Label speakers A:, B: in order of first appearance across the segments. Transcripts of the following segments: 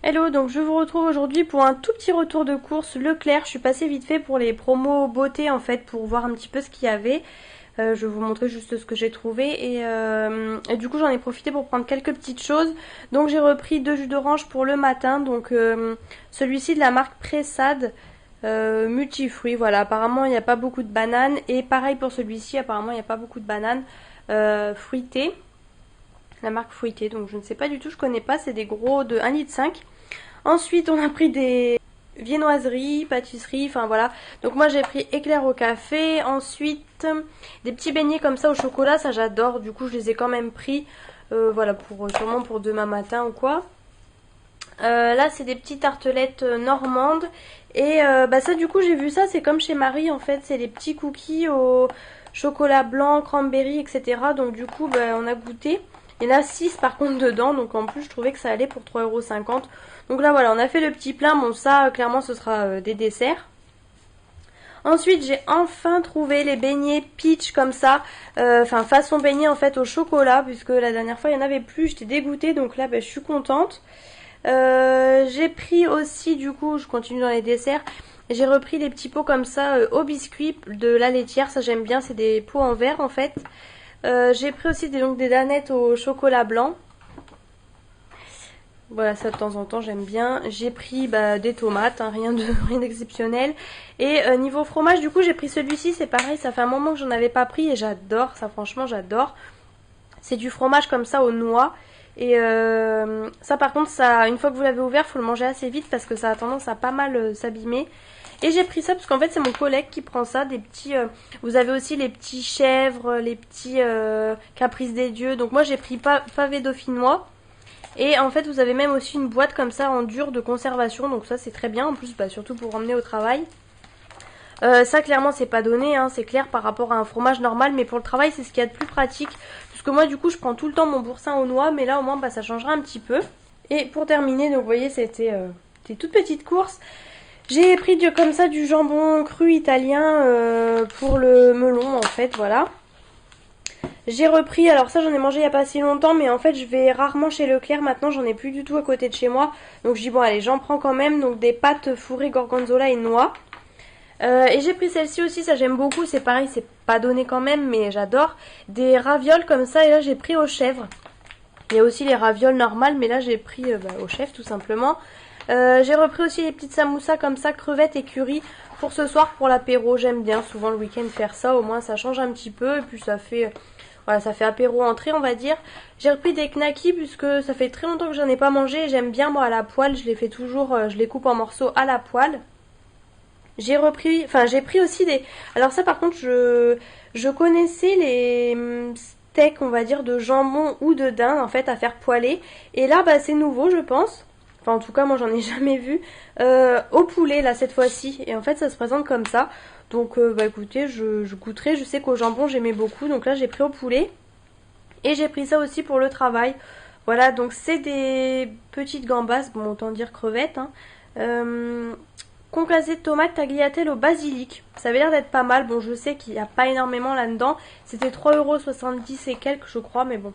A: Hello, donc je vous retrouve aujourd'hui pour un tout petit retour de course Leclerc. Je suis passée vite fait pour les promos beauté en fait pour voir un petit peu ce qu'il y avait. Je vais vous montrer juste ce que j'ai trouvé et du coup j'en ai profité pour prendre quelques petites choses. Donc j'ai repris 2 jus d'orange pour le matin, donc celui-ci de la marque Pressade multifruits. Voilà, apparemment il n'y a pas beaucoup de bananes et pareil pour celui-ci, apparemment il n'y a pas beaucoup de bananes fruitées. La marque fruitée, donc je ne sais pas du tout, je connais pas, c'est des gros de 1,5 litre. Ensuite, on a pris des viennoiseries, pâtisseries, enfin voilà. Donc moi j'ai pris éclair au café. Ensuite, des petits beignets comme ça au chocolat, ça j'adore. Du coup, je les ai quand même pris. Voilà, sûrement pour demain matin ou quoi. Là, c'est des petites tartelettes normandes. Et ça, du coup, j'ai vu ça, c'est comme chez Marie en fait. C'est les petits cookies au chocolat blanc, cranberry, etc. Donc du coup, on a goûté. Il y en a 6 par contre dedans, donc en plus je trouvais que ça allait pour 3,50 €. Donc là voilà, on a fait le petit plein, bon ça clairement ce sera des desserts. Ensuite j'ai enfin trouvé les beignets peach comme ça, enfin façon beignet en fait au chocolat, puisque la dernière fois il n'y en avait plus, j'étais dégoûtée, donc là je suis contente. J'ai pris aussi du coup, je continue dans les desserts, j'ai repris les petits pots comme ça au biscuit de la laitière, ça j'aime bien, c'est des pots en verre en fait. J'ai pris aussi des danettes au chocolat blanc. Voilà, ça de temps en temps j'aime bien. J'ai pris des tomates, hein, rien d'exceptionnel. Et niveau fromage, du coup j'ai pris celui-ci, c'est pareil, ça fait un moment que j'en avais pas pris et j'adore ça, franchement j'adore. C'est du fromage comme ça aux noix. Et ça par contre, ça, une fois que vous l'avez ouvert, faut le manger assez vite parce que ça a tendance à pas mal s'abîmer. Et j'ai pris ça parce qu'en fait c'est mon collègue qui prend ça, des petits... vous avez aussi les petits chèvres, les petits caprices des dieux. Donc moi j'ai pris pavé dauphinois. Et en fait vous avez même aussi une boîte comme ça en dur de conservation. Donc ça c'est très bien, en plus surtout pour emmener au travail. Ça clairement c'est pas donné, hein, c'est clair par rapport à un fromage normal. Mais pour le travail c'est ce qu'il y a de plus pratique. Puisque moi du coup je prends tout le temps mon boursin aux noix. Mais là au moins ça changera un petit peu. Et pour terminer, donc vous voyez c'était des toutes petites courses. J'ai pris comme ça du jambon cru italien pour le melon en fait, voilà. J'ai repris, alors ça j'en ai mangé il n'y a pas si longtemps, mais en fait je vais rarement chez Leclerc maintenant, j'en ai plus du tout à côté de chez moi. Donc je dis bon allez, j'en prends quand même, donc des pâtes fourrées gorgonzola et noix. Et j'ai pris celle-ci aussi, ça j'aime beaucoup, c'est pareil, c'est pas donné quand même, mais j'adore. Des ravioles comme ça, et là j'ai pris aux chèvres. Il y a aussi les ravioles normales, mais là j'ai pris aux chèvres tout simplement. J'ai repris aussi les petites samoussas comme ça, crevettes et curry pour ce soir pour l'apéro. J'aime bien souvent le week-end faire ça, au moins ça change un petit peu et puis ça fait apéro entrée on va dire. J'ai repris des knackis puisque ça fait très longtemps que j'en ai pas mangé et j'aime bien moi à la poêle, je les fais toujours, je les coupe en morceaux à la poêle. J'ai pris aussi des... Alors ça par contre je connaissais les steaks on va dire de jambon ou de dinde en fait à faire poêler. Et là c'est nouveau je pense. Enfin en tout cas moi j'en ai jamais vu. Au poulet là cette fois-ci. Et en fait ça se présente comme ça. Donc écoutez je goûterai. Je sais qu'au jambon j'aimais beaucoup. Donc là j'ai pris au poulet. Et j'ai pris ça aussi pour le travail. Voilà donc c'est des petites gambas. Bon autant dire crevettes hein. Concassé de tomates tagliatelle au basilic. Ça avait l'air d'être pas mal. Bon, je sais qu'il n'y a pas énormément là-dedans. C'était 3,70 € et quelques, je crois, mais bon.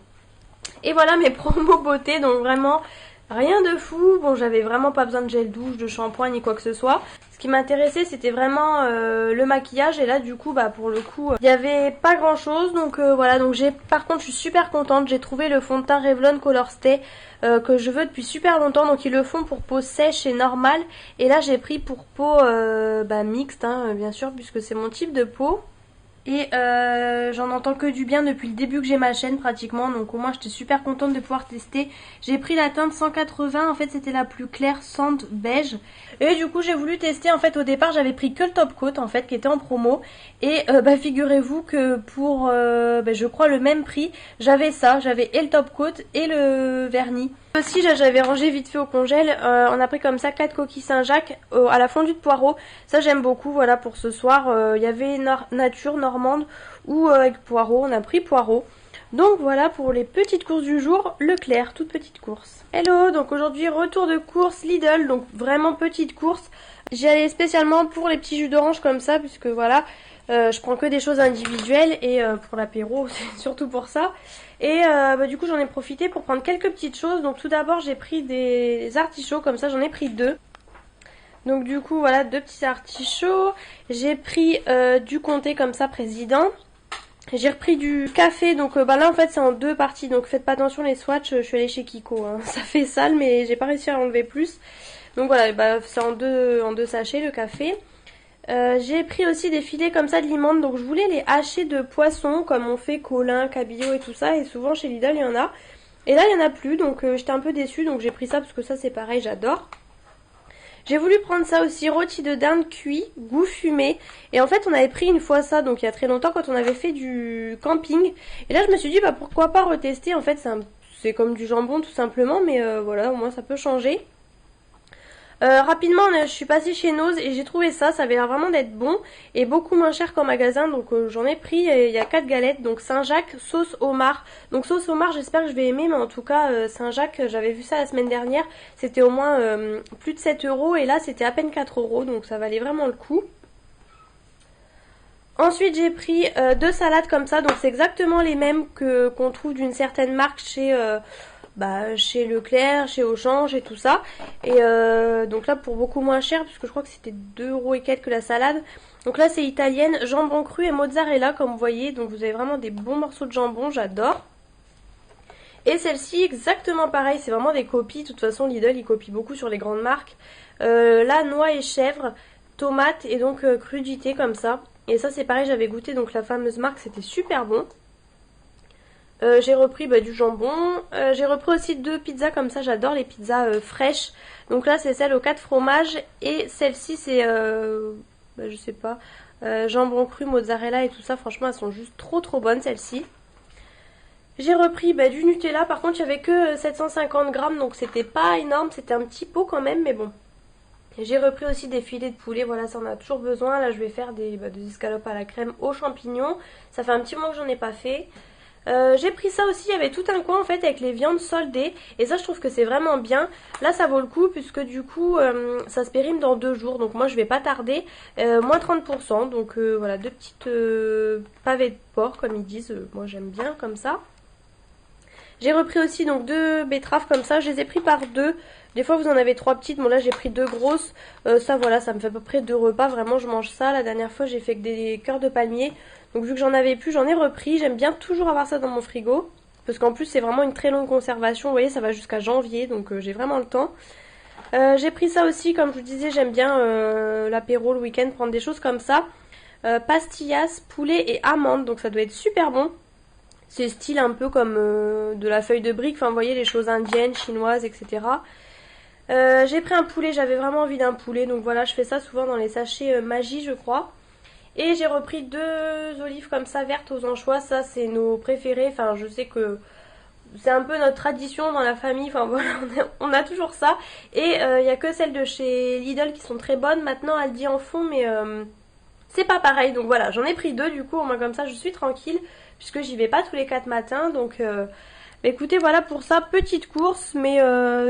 A: Et voilà mes promos beauté. Donc vraiment, rien de fou. Bon, j'avais vraiment pas besoin de gel douche, de shampoing, ni quoi que ce soit. Ce qui m'intéressait, c'était vraiment le maquillage. Et là, du coup, pour le coup, il n'y avait pas grand-chose. Donc voilà, donc par contre, je suis super contente. J'ai trouvé le fond de teint Revlon Color Stay que je veux depuis super longtemps. Donc ils le font pour peau sèche et normale. Et là, j'ai pris pour peau mixte, hein, bien sûr, puisque c'est mon type de peau. Et j'en entends que du bien depuis le début que j'ai ma chaîne pratiquement. Donc au moins j'étais super contente de pouvoir tester. J'ai pris la teinte 180, en fait c'était la plus claire, sand beige. Et du coup j'ai voulu tester, en fait au départ j'avais pris que le top coat en fait qui était en promo. Et figurez-vous que pour je crois le même prix, j'avais ça, j'avais et le top coat et le vernis. Aussi j'avais rangé vite fait au congèle, on a pris comme ça 4 coquilles Saint-Jacques à la fondue de poireaux. Ça j'aime beaucoup, voilà pour ce soir. Il y avait nature normande ou avec poireaux, on a pris poireaux. Donc voilà pour les petites courses du jour, Leclerc, toute petite course. Hello, donc aujourd'hui retour de course Lidl, donc vraiment petite course. J'y allais spécialement pour les petits jus d'orange comme ça, puisque voilà, je prends que des choses individuelles et pour l'apéro, c'est surtout pour ça. Et du coup j'en ai profité pour prendre quelques petites choses. Donc tout d'abord j'ai pris des artichauts, comme ça j'en ai pris 2. Donc du coup voilà, 2 petits artichauts. J'ai pris du comté comme ça, président. J'ai repris du café, donc là en fait c'est en 2 parties, donc faites pas attention les swatchs, je suis allée chez Kiko, hein. Ça fait sale mais j'ai pas réussi à enlever plus. Donc voilà, c'est en deux sachets le café. J'ai pris aussi des filets comme ça de limande, donc je voulais les hacher de poisson comme on fait Colin, cabillaud et tout ça, et souvent chez Lidl il y en a. Et là il y en a plus, donc j'étais un peu déçue, donc j'ai pris ça parce que ça c'est pareil, j'adore. J'ai voulu prendre ça aussi, rôti de dinde cuit, goût fumé. Et en fait, on avait pris une fois ça, donc il y a très longtemps, quand on avait fait du camping. Et là, je me suis dit, bah pourquoi pas retester. En fait, c'est comme du jambon tout simplement, mais voilà, au moins ça peut changer. Rapidement, je suis passée chez Nose et j'ai trouvé ça, ça avait l'air vraiment d'être bon et beaucoup moins cher qu'en magasin, donc j'en ai pris, il y a 4 galettes, donc Saint-Jacques, sauce homard. Donc sauce homard, j'espère que je vais aimer, mais en tout cas Saint-Jacques, j'avais vu ça la semaine dernière, c'était au moins plus de 7 € et là c'était à peine 4 €, donc ça valait vraiment le coup. Ensuite j'ai pris 2 salades comme ça, donc c'est exactement les mêmes qu'on trouve d'une certaine marque chez Leclerc, chez Auchan, et tout ça. Et donc là pour beaucoup moins cher, puisque je crois que c'était 2 € et quelques la salade. Donc là c'est italienne, jambon cru et mozzarella comme vous voyez. Donc vous avez vraiment des bons morceaux de jambon, j'adore. Et celle-ci exactement pareil, c'est vraiment des copies. De toute façon Lidl il copie beaucoup sur les grandes marques. Là noix et chèvre, tomate et donc crudité comme ça. Et ça c'est pareil, j'avais goûté donc la fameuse marque, c'était super bon. J'ai repris du jambon, j'ai repris aussi 2 pizzas comme ça, j'adore les pizzas fraîches. Donc là c'est celle aux 4 fromages et celle-ci c'est, je sais pas, jambon cru, mozzarella et tout ça, franchement elles sont juste trop bonnes celles-ci. J'ai repris du Nutella, par contre il n'y avait que 750 grammes donc c'était pas énorme, c'était un petit pot quand même mais bon. J'ai repris aussi des filets de poulet, voilà ça on a toujours besoin, là je vais faire des escalopes à la crème aux champignons, ça fait un petit moment que j'en ai pas fait. J'ai pris ça aussi, il y avait tout un coin en fait avec les viandes soldées et ça je trouve que c'est vraiment bien. Là ça vaut le coup puisque du coup ça se périme dans 2 jours, donc moi je vais pas tarder. Moins 30%, donc voilà, 2 petites pavés de porc comme ils disent, moi j'aime bien comme ça. J'ai repris aussi donc 2 betteraves comme ça, je les ai pris par 2. Des fois vous en avez 3 petites, bon là j'ai pris 2 grosses. Ça voilà, ça me fait à peu près 2 repas, vraiment je mange ça. La dernière fois j'ai fait que des cœurs de palmier. Donc vu que j'en avais plus, j'en ai repris. J'aime bien toujours avoir ça dans mon frigo. Parce qu'en plus c'est vraiment une très longue conservation. Vous voyez ça va jusqu'à janvier, donc j'ai vraiment le temps. J'ai pris ça aussi, comme je vous disais, j'aime bien l'apéro le week-end, prendre des choses comme ça. Pastillas, poulet et amandes, donc ça doit être super bon. C'est style un peu comme de la feuille de brique, enfin vous voyez les choses indiennes, chinoises, etc. J'ai pris un poulet, j'avais vraiment envie d'un poulet, donc voilà je fais ça souvent dans les sachets Magie je crois. Et j'ai repris 2 olives comme ça vertes aux anchois, ça c'est nos préférés, enfin je sais que c'est un peu notre tradition dans la famille, enfin voilà on a toujours ça. Et il n'y a que celles de chez Lidl qui sont très bonnes, maintenant Aldi en font mais c'est pas pareil. Donc voilà j'en ai pris 2 du coup, au moins comme ça je suis tranquille puisque j'y vais pas tous les 4 matins. Donc écoutez voilà pour ça, petite course mais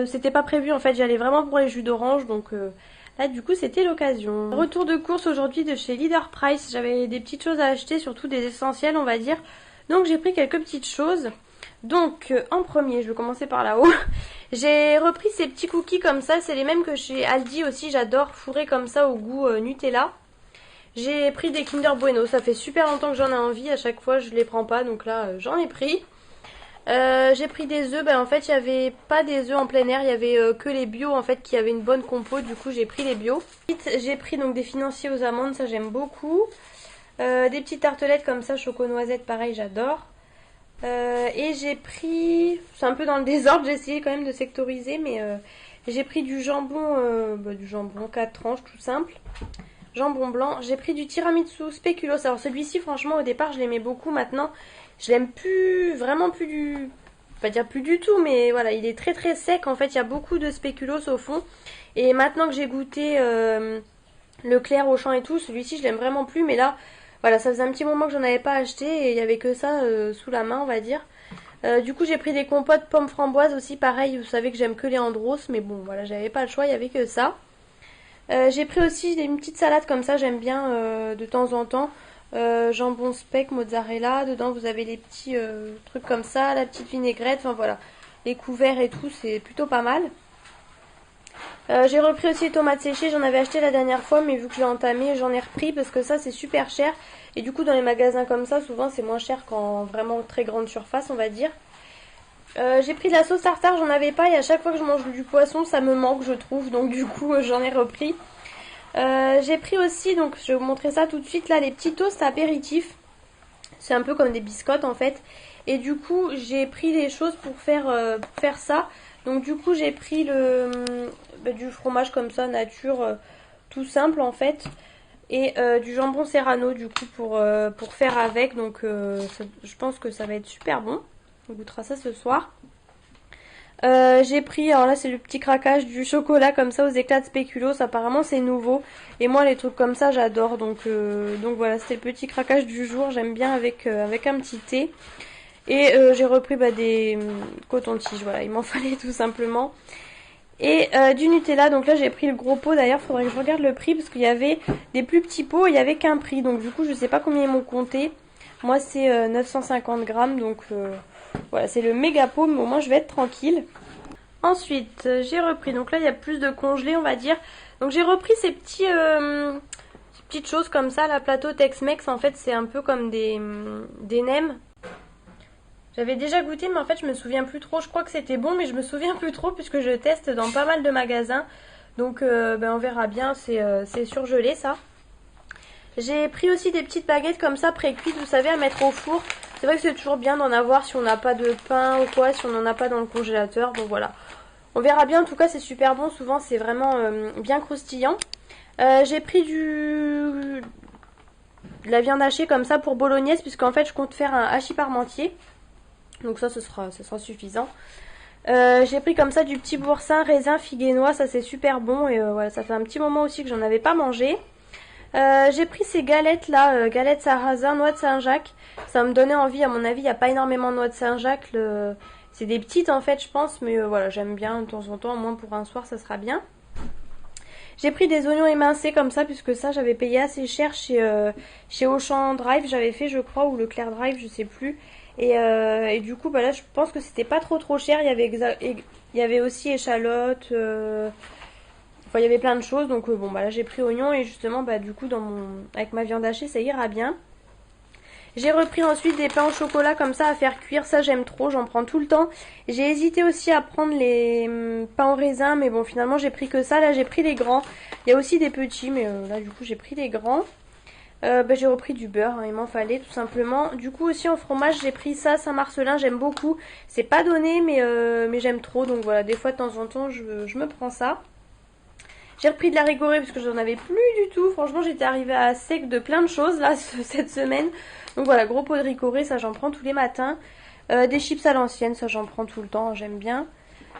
A: c'était pas prévu en fait, j'allais vraiment pour les jus d'orange donc... Là du coup c'était l'occasion. Retour de course aujourd'hui de chez Leader Price. J'avais des petites choses à acheter, surtout des essentiels on va dire. Donc j'ai pris quelques petites choses. Donc en premier, je vais commencer par là-haut. J'ai repris ces petits cookies comme ça. C'est les mêmes que chez Aldi aussi. J'adore fourrer comme ça au goût Nutella. J'ai pris des Kinder Bueno. Ça fait super longtemps que j'en ai envie. À chaque fois je les prends pas. Donc là j'en ai pris. J'ai pris des œufs, en fait il n'y avait pas des œufs en plein air, il y avait que les bio en fait qui avaient une bonne compo, du coup j'ai pris les bio. J'ai pris donc des financiers aux amandes, ça j'aime beaucoup. Des petites tartelettes comme ça, choco-noisette, pareil j'adore. Et j'ai pris, c'est un peu dans le désordre, j'ai essayé quand même de sectoriser, mais j'ai pris du jambon 4 tranches tout simple. Jambon blanc, j'ai pris du tiramisu spéculoos. Alors celui-ci franchement au départ je l'aimais beaucoup, maintenant je l'aime plus, vraiment plus du... Pas dire plus du tout, mais voilà, il est très sec. En fait, il y a beaucoup de spéculoos au fond. Et maintenant que j'ai goûté Leclerc, Auchan et tout, celui-ci je l'aime vraiment plus. Mais là, voilà, ça faisait un petit moment que j'en avais pas acheté et il y avait que ça sous la main, on va dire. Du coup j'ai pris des compotes pommes framboises aussi, pareil, vous savez que j'aime que les Andros, mais bon voilà, j'avais pas le choix, il y avait que ça. J'ai pris aussi une petite salade comme ça, j'aime bien de temps en temps. Jambon speck, mozzarella, dedans vous avez les petits trucs comme ça, la petite vinaigrette, enfin voilà. Les couverts et tout, c'est plutôt pas mal. J'ai repris aussi les tomates séchées, j'en avais acheté la dernière fois, mais vu que je l'ai entamé, j'en ai repris parce que ça c'est super cher. Et du coup dans les magasins comme ça, souvent c'est moins cher qu'en vraiment très grande surface, on va dire. J'ai pris de la sauce tartare, j'en avais pas et à chaque fois que je mange du poisson, ça me manque je trouve, donc du coup j'en ai repris. J'ai pris aussi, donc je vais vous montrer ça tout de suite, là les petits toasts apéritifs. C'est un peu comme des biscottes en fait. Et du coup j'ai pris des choses pour faire ça. Donc du coup j'ai pris du fromage comme ça, nature, tout simple en fait. Et du jambon serrano du coup pour faire avec. Donc je pense que ça va être super bon. On goûtera ça ce soir. J'ai pris, alors là c'est le petit craquage du chocolat comme ça aux éclats de spéculoos, apparemment c'est nouveau et moi les trucs comme ça j'adore, donc voilà, c'était le petit craquage du jour, j'aime bien avec un petit thé. Et j'ai repris des cotons-tiges, voilà, il m'en fallait tout simplement. Et du Nutella, donc là j'ai pris le gros pot, d'ailleurs faudrait que je regarde le prix parce qu'il y avait des plus petits pots, il n'y avait qu'un prix, donc du coup je sais pas combien ils m'ont compté. Moi c'est 950 grammes, donc voilà, c'est le méga pot, mais au moins je vais être tranquille. Ensuite, j'ai repris, donc là il y a plus de congelés on va dire. Donc j'ai repris ces petites choses comme ça, la plateau Tex-Mex, en fait c'est un peu comme des nems. J'avais déjà goûté mais en fait je me souviens plus trop, je crois que c'était bon mais je me souviens plus trop puisque je teste dans pas mal de magasins. Donc on verra bien, c'est surgelé ça. J'ai pris aussi des petites baguettes comme ça pré-cuites, vous savez, à mettre au four. C'est vrai que c'est toujours bien d'en avoir si on n'a pas de pain ou quoi, si on n'en a pas dans le congélateur. Bon voilà, on verra bien, en tout cas c'est super bon, souvent c'est vraiment bien croustillant. J'ai pris de la viande hachée comme ça pour bolognaise, puisqu'en fait je compte faire un hachis parmentier. Donc ça ce sera suffisant. J'ai pris comme ça du petit boursin, raisin, figue et noix, ça c'est super bon. Et voilà, ça fait un petit moment aussi que j'en avais pas mangé. J'ai pris ces galettes là, galettes sarrasin, noix de Saint-Jacques. Ça me donnait envie, à mon avis il n'y a pas énormément de noix de Saint-Jacques. C'est des petites en fait je pense, mais voilà, j'aime bien de temps en temps, au moins pour un soir ça sera bien. J'ai pris des oignons émincés comme ça, puisque ça j'avais payé assez cher chez Auchan Drive, j'avais fait je crois, ou Leclerc Drive, je sais plus. Et du coup là je pense que c'était pas trop cher, il y avait aussi échalotes, enfin il y avait plein de choses, donc là j'ai pris oignons et justement du coup avec ma viande hachée ça ira bien. J'ai repris ensuite des pains au chocolat comme ça à faire cuire, ça j'aime trop, j'en prends tout le temps. J'ai hésité aussi à prendre les pains au raisin, mais bon finalement j'ai pris que ça, là j'ai pris les grands. Il y a aussi des petits, mais là du coup j'ai pris les grands. J'ai repris du beurre, hein, il m'en fallait tout simplement. Du coup aussi en fromage j'ai pris ça, Saint-Marcelin, j'aime beaucoup. C'est pas donné mais j'aime trop, donc voilà, des fois de temps en temps je me prends ça. J'ai repris de la Rigorée parce que j'en avais plus du tout. Franchement, j'étais arrivée à sec de plein de choses là cette semaine. Donc voilà, gros pot de Rigorée, ça j'en prends tous les matins. Des chips à l'ancienne, ça j'en prends tout le temps, j'aime bien.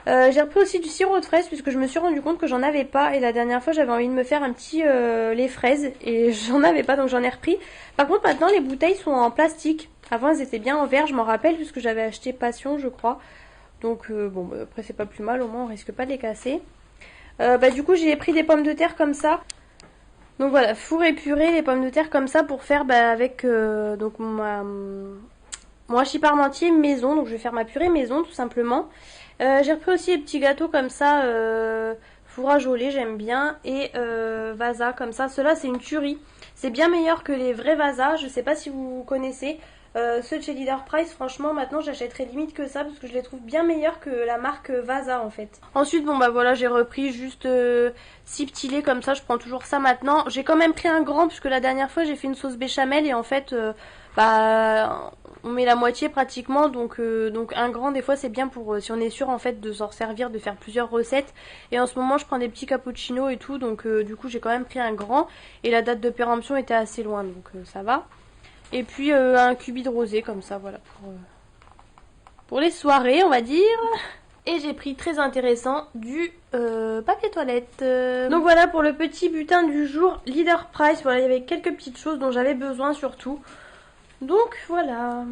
A: J'ai repris aussi du sirop de fraise puisque je me suis rendu compte que j'en avais pas. Et la dernière fois, j'avais envie de me faire un petit lait fraise et j'en avais pas, donc j'en ai repris. Par contre, maintenant, les bouteilles sont en plastique. Avant, elles étaient bien en verre, je m'en rappelle, puisque j'avais acheté Passion, je crois. Donc après, c'est pas plus mal, au moins on risque pas de les casser. Du coup j'ai pris des pommes de terre comme ça. Donc voilà, four et purée, les pommes de terre comme ça pour faire avec donc mon hachis parmentier maison. Donc je vais faire ma purée maison tout simplement. J'ai repris aussi les petits gâteaux comme ça, fourrage au lait, j'aime bien. Et Vasa comme ça. Ceux-là c'est une tuerie. C'est bien meilleur que les vrais Vasa. Je sais pas si vous connaissez. Ceux de chez Leader Price, franchement maintenant j'achèterais limite que ça parce que je les trouve bien meilleurs que la marque Vasa en fait. Ensuite voilà, j'ai repris juste 6 petits laits comme ça, je prends toujours ça maintenant. J'ai quand même pris un grand puisque la dernière fois j'ai fait une sauce béchamel et en fait on met la moitié pratiquement, donc un grand des fois c'est bien pour si on est sûr en fait de s'en servir, de faire plusieurs recettes. Et en ce moment je prends des petits cappuccinos et tout, donc du coup j'ai quand même pris un grand et la date de péremption était assez loin, donc ça va. Et puis un cubi de rosé comme ça, voilà, pour les soirées, on va dire. Et j'ai pris, très intéressant, du papier toilette. Donc voilà pour le petit butin du jour, Leader Price. Voilà, il y avait quelques petites choses dont j'avais besoin surtout. Donc voilà.